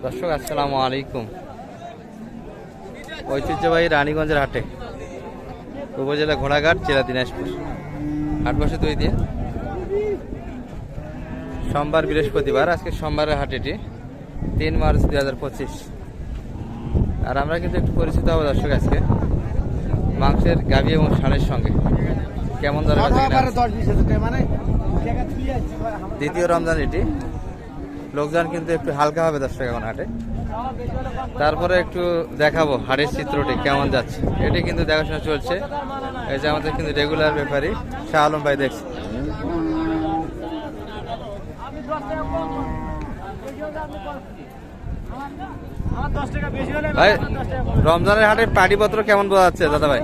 দর্শক আসসালামু আলাইকুম। ঐতিহ্যবাহী রানীগঞ্জের হাটে, উপজেলা ঘোড়াঘাট, জেলা দিনাজপুর। হাট বসে 2 দিন, সোমবার বৃহস্পতিবার। আজকে সোমবারের হাট, এটি 3 মার্চ 2025। আর আমরা কিন্তু একটু পরিচিত হবো দর্শক আজকে মাংসের গাভী এবং ষাঁড়ের সঙ্গে। কেমন দর দ্বিতীয় রমজান এটি, লোকজন কিন্তু একটু হালকা হবে দর্শক এখন হাটে। তারপরে একটু দেখাবো হাটের চিত্রটি কেমন যাচ্ছে, এটি কিন্তু দেখাশোনা চলছে। এই যে আমাদের কিন্তু রেগুলার ব্যাপারী শাহ আলম ভাই দেখছে। ভাই, রমজানের হাটে পাটিপত্র কেমন বোঝা যাচ্ছে দাদা ভাই?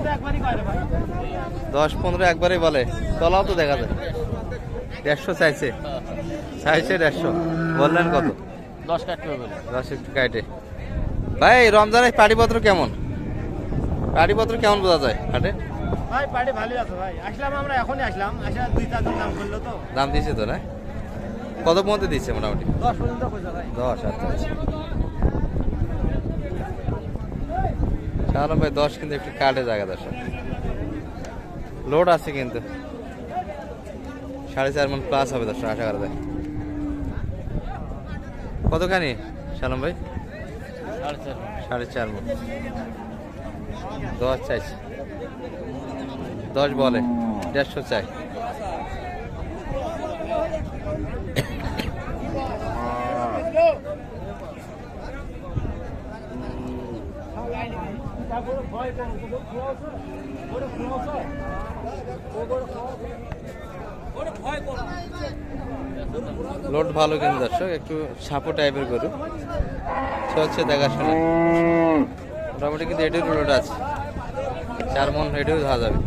10-15 একবারেই বলে, তলাও তো দেখা যায়। 150 চাইছে 150। বললেন কত? 10 কাটতে হবে। 10 একটু কাটে। ভাই, রমজানের পাটিপত্র কেমন? পাটিপত্র কেমন বোঝা যায় হাটে? ভাই পাটি ভালোই আছে ভাই। আসলাম আমরা, এখনই আসলাম, আসা 2-4 দিন দাম করলো তো। দাম দিয়েছে তো না? কত পর্যন্ত দিচ্ছে মোটামুটি? 10 পর্যন্ত কইছে ভাই। 10। আচ্ছা আচ্ছা। শাহ ভাই 10 কিন্তু একটু কাটে জায়গা দর্শক। লোড আছে কিন্তু 4.5 মণ প্লাস হবে দর্শক, আশা করা যায়। কতখানি শালম ভাই? 4.5 মণ। 10 চাইছে, 10 বলে, 150 চাই। লোড ভালো কিন্তু দর্শক, একটু ছাপো টাইপের গরু হচ্ছে দেখাশোনা। মোটামুটি কিন্তু এটির লোড আছে, 4 মণ এটিও ধরা যাবে।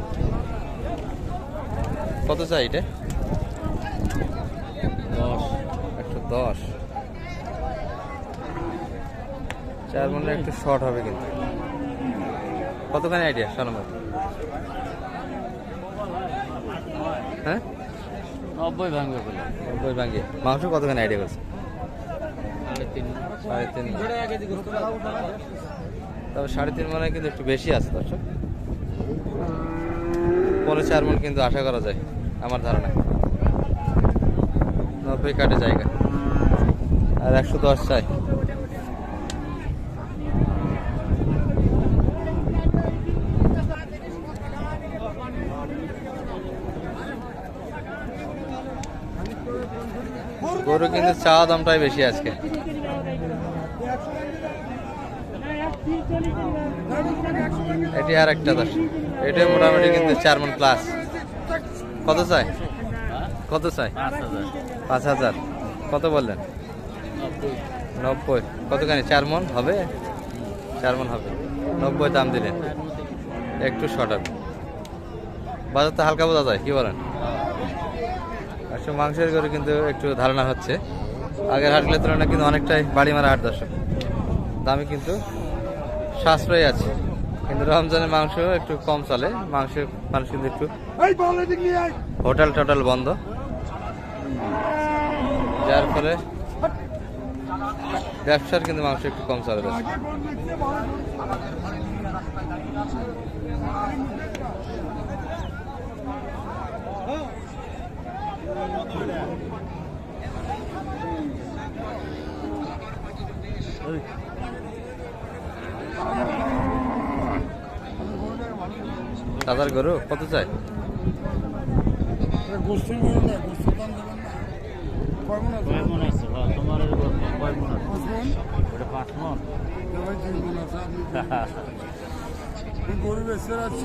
কত চাই এটা? 10। 4 মণে একটু শর্ট হবে কিন্তু। কতখানি আইডিয়া সালাম? হ্যাঁ, 90 ভাঙবে বলে। 90 ভাঙে। মাংস কতখানি আইডিয়া করছে? 3.5। তবে 3.5 মনে কিন্তু একটু বেশি আছে দর্শক। 4 মণ কিন্তু আশা করা যায় আমার ধারণা। 90 কাটে জায়গা। আর 110 চাই। গরু কিন্তু চাওয়া দামটাই বেশি আজকে। এটি আর একটা দর্শক, এটা মোটামুটি কিন্তু 4 মণ প্লাস। কত চাই? কত চাই? 5,000। কত বললেন? 90। কতখানি? 4 মণ হবে? 4 মণ হবে। 90 দাম দিলেন, একটু শর্ট হবে। বাজার তো হালকা বোঝা যায়, কি বলেন? আসলে মাংসের গরু কিন্তু একটু ধারণা হচ্ছে আগের হাটগুলোর তুলনায় কিন্তু অনেকটাই বাড়ি মারা হাট দর্শক। দামে কিন্তু সাশ্রয় আছে, কিন্তু রমজানের মাংস একটু কম চলে। মাংসের মানুষ কিন্তু একটু হোটেল টোটেল বন্ধ, যার ফলে ব্যবসার কিন্তু মাংস একটু কম চলে দর্শক। দাদার গরু কত চাই? গরু বেচতে যাচ্ছ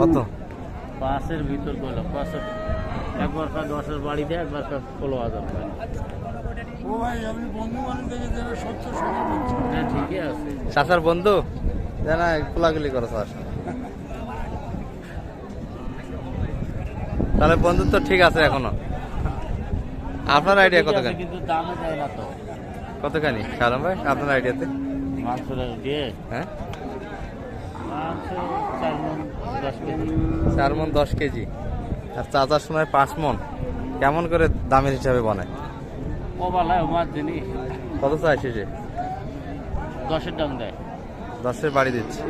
কত? 5-এর ভিতর করলো। 5 একবার 10-এর বাড়িতে, একবার 16,000। ও ভাই, আপনি বন্ধু মানুষ থেকে যারা 70-70 বলছেন। হ্যাঁ, ঠিকই আছে। চাচার বন্ধু জানা কোলাগুলি করো স্যার। তাহলে বন্ধুত্ব ঠিক আছে এখনো। আপনার আইডিয়া কতখানি? কিন্তু দামে দেয় না তো। কতখানি শালম ভাই আপনার আইডিয়াতে? মাংস দিয়ে হ্যাঁ, মাংস 4 মণ 10 কেজি। 4 মণ 10 কেজি। আর চাচার সময় 5 মণ। কেমন করে দামের হিসাবে বানায়? কবালায় আমার জিনিস কত চাই শেষে? 10-এর দাম দেয়। 10-এর বাড়ি দিচ্ছে,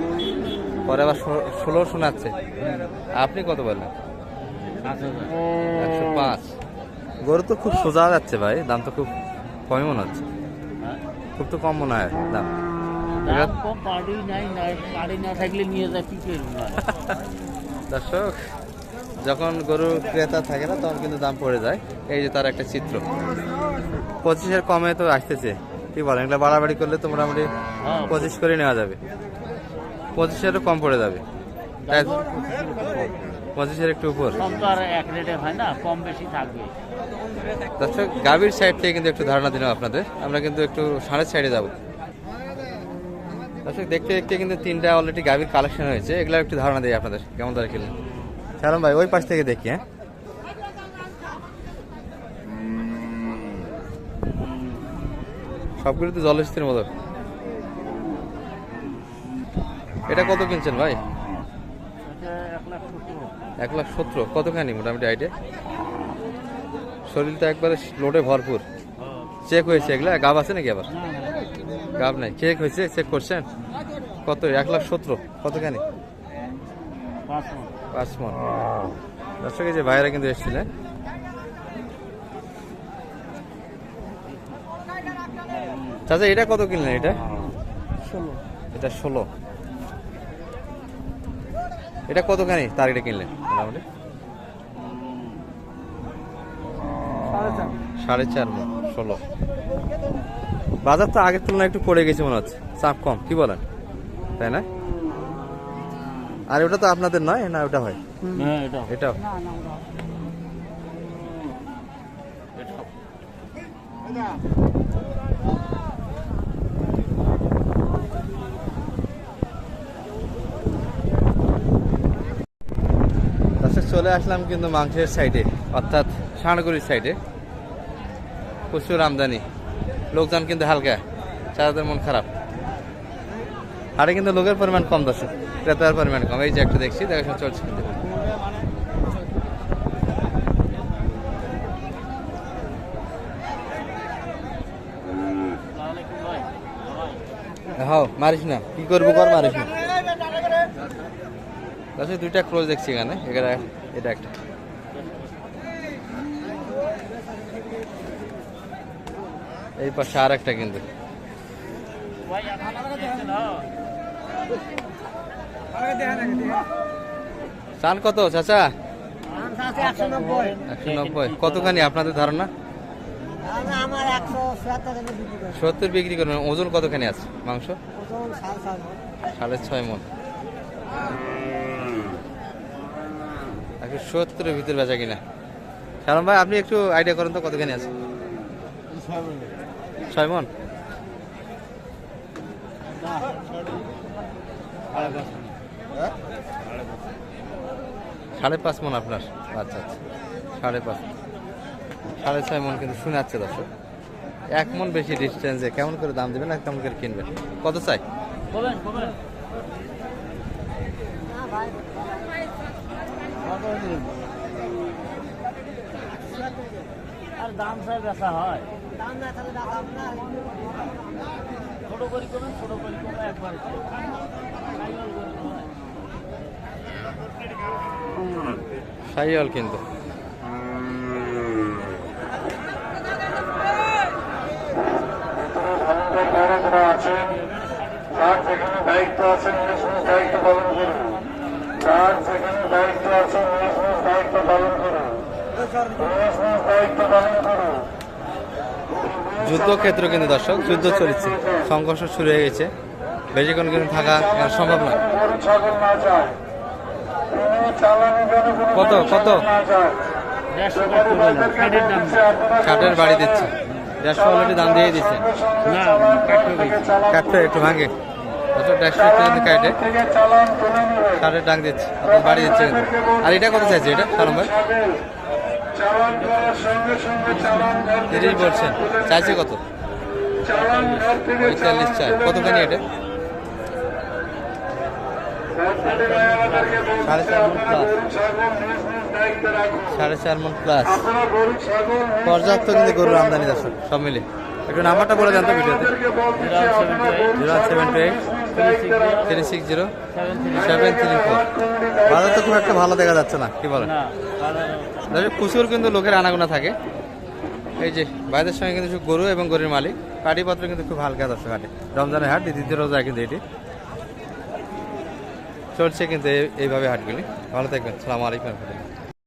পরে আবার 16 শোনাচ্ছে। আপনি কত বললেন? 5,000। 105। গরু তো খুব সোজা যাচ্ছে ভাই, দাম তো খুব কমই মনে হচ্ছে। হ্যাঁ? খুব তো কম মনে হয় দাম। দাম কম, পাড়ি নাই, পাড়ি না থাকলে নিয়ে যা কি করবো না। দর্শক, যখন গরু ক্রেতা থাকে না তখন কিন্তু দাম পড়ে যায়। এই যে তার একটা চিত্র 25-এর কমে তো আসতেছে। কি বলেন, এগুলো বাড়াবাড়ি করলে তো মোটামুটি হ্যাঁ। 25 করে নেওয়া যাবে। 25-এরও কম পড়ে যাবে, তাই তো? 25-এর একটু উপর। কম তো আর এক রেটে হয় না, কম বেশি থাকবে। দর্শক, গাভীর সাইড থেকে কিন্তু একটু ধারণা দিলাম আপনাদের। আমরা কিন্তু একটু ষাঁড়ের সাইডে যাব। দর্শক, দেখতে দেখতে কিন্তু 3টা অলরেডি গাভীর কালেকশন হয়েছে। এগুলো একটু ধারণা দিই আপনাদের কেমন ধরে কিনলেন। শালম ভাই ওই পাশ থেকে দেখি। হ্যাঁ, সবগুলো তো জলস্থির মতো। এটা কত কিনছেন ভাই? এটা 1,70,000। 1,70,000। কতখানি মোটামুটি আইডিয়া? শরীরটা একবারে লোডে ভরপুর। চেক হয়েছে এগুলা? গাব আছে নাকি আবার? গাব নাই, চেক হয়েছে? চেক করছেন? কত? 1,70,000। কতখানি? 5 মণ। 5 মণ। দর্শক, এই যে ভাইরা কিন্তু এসেছিলেন। চাচা এটা কত কিনলেন? এটা 16। এটা 16। এটা কতখানি তার এটা কিনলেন মোটামুটি? 4.5 মণ। 16। বাজার তো আগের তুলনায় একটু পড়ে গেছে মনে হচ্ছে, চাপ কম, কি বলেন, তাই না? আর ওটা তো আপনাদের নয় না? ওটা হয়? হ্যাঁ, এটা এটাও? দর্শক, চলে আসলাম কিন্তু মাংসের সাইডে, অর্থাৎ ষাঁড়গুড়ির সাইডে। প্রচুর আমদানি, লোকজন কিন্তু হালকা, চাচাদের মন খারাপ। হাটে কিন্তু লোকের পরিমাণ কম, দর্শক ক্রেতার পরিমাণ কম। এই যে একটা দেখছি, দেখাশোনা চলছে কিন্তু। হ্যাঁ, মারিস না, কি করবো কর, মারিস না। দর্শক, 2টা ক্লোজ দেখছি এখানে। এটা একটা। এই পাশে আর একটা কিন্তু। চান কত চাচা? 190। কতখানি আপনাদের ধারণা? 70 বিক্রি করবেন। ওজন কতখানি আছে মাংস? 6.5 মণ। 70-এর ভিতরে বেচা কিনা। শালম ভাই, আপনি একটু আইডিয়া করেন তো কতখানি আছে? 6 মণ। 5.5 মণ আপনার? আচ্ছা আচ্ছা, 5.5। 6.5 মণ কিন্তু শুনে যাচ্ছে দর্শক। 1 মণ বেশি ডিস্টেন্সে কেমন করে দাম দেবেন আর কেমন করে কিনবেন? কত চাই? আর দাম চাই বেচা হয়। ছোট করি করবেন, ছোট করি করবেন একবার। শাহিওয়াল কিন্তু। যার যেখানে দায়িত্ব আছে নিজ নিজ দায়িত্ব পালন করুন। যার যেখানে দায়িত্ব আছে নিজ নিজ দায়িত্ব পালন করুন। নিজ নিজ দায়িত্ব পালন করুন। যুদ্ধক্ষেত্র কিন্তু দর্শক, যুদ্ধ চলছে, সংঘর্ষ শুরু হয়ে গেছে। বেশিক্ষণ কিন্তু থাকা সম্ভব না। গরু ছাগল না যায়, তিনি চালানি যেন কোনো কত গরু কত? ছাগল না যায়। 60-এর বাড়ি দিচ্ছে। 150 অলরেডি দাম দিয়ে দিচ্ছে। না, কাটতে হবে। কাটতে একটু ভাঙে। ট্যাক্সি কিন্তু কাটে থেকে চালান তুলে নেবে। ষাটের ডাং দিচ্ছে আপনার বাড়ি দিচ্ছে কিন্তু। আর এটা কত চাইছে এটা সালাম ভাই? চালান করার সঙ্গে সঙ্গে চালান ঘর থেকে 30 বলছেন, চাইছে কত? চালান ঘর থেকে 45 চাই। কতখানি এটা? সাড়ে 4 মণ প্লাস। 4.5 মণ প্লাস। পর্যাপ্ত কিন্তু গরুর আমদানি দর্শক সব মিলে। একটু নাম্বারটা বলে দেন তো ভিডিওতে। 078 360 734। বাজার তো খুব একটা ভালো দেখা যাচ্ছে না, কি বলেন? না বাজার দর্শক প্রচুর কিন্তু লোকের আনাগোনা থাকে। এই যে বাইরের সঙ্গে কিন্তু শুধু গরু এবং গরুর মালিক, কাটিপত্র কিন্তু খুব হালকা দর্শক হাটে। রমজানের হাট, দ্বিতীয় রোজা কিন্তু এটি চলছে কিন্তু এইভাবে হাটগুলি। ভালো থাকবেন, সালাম আলাইকুম।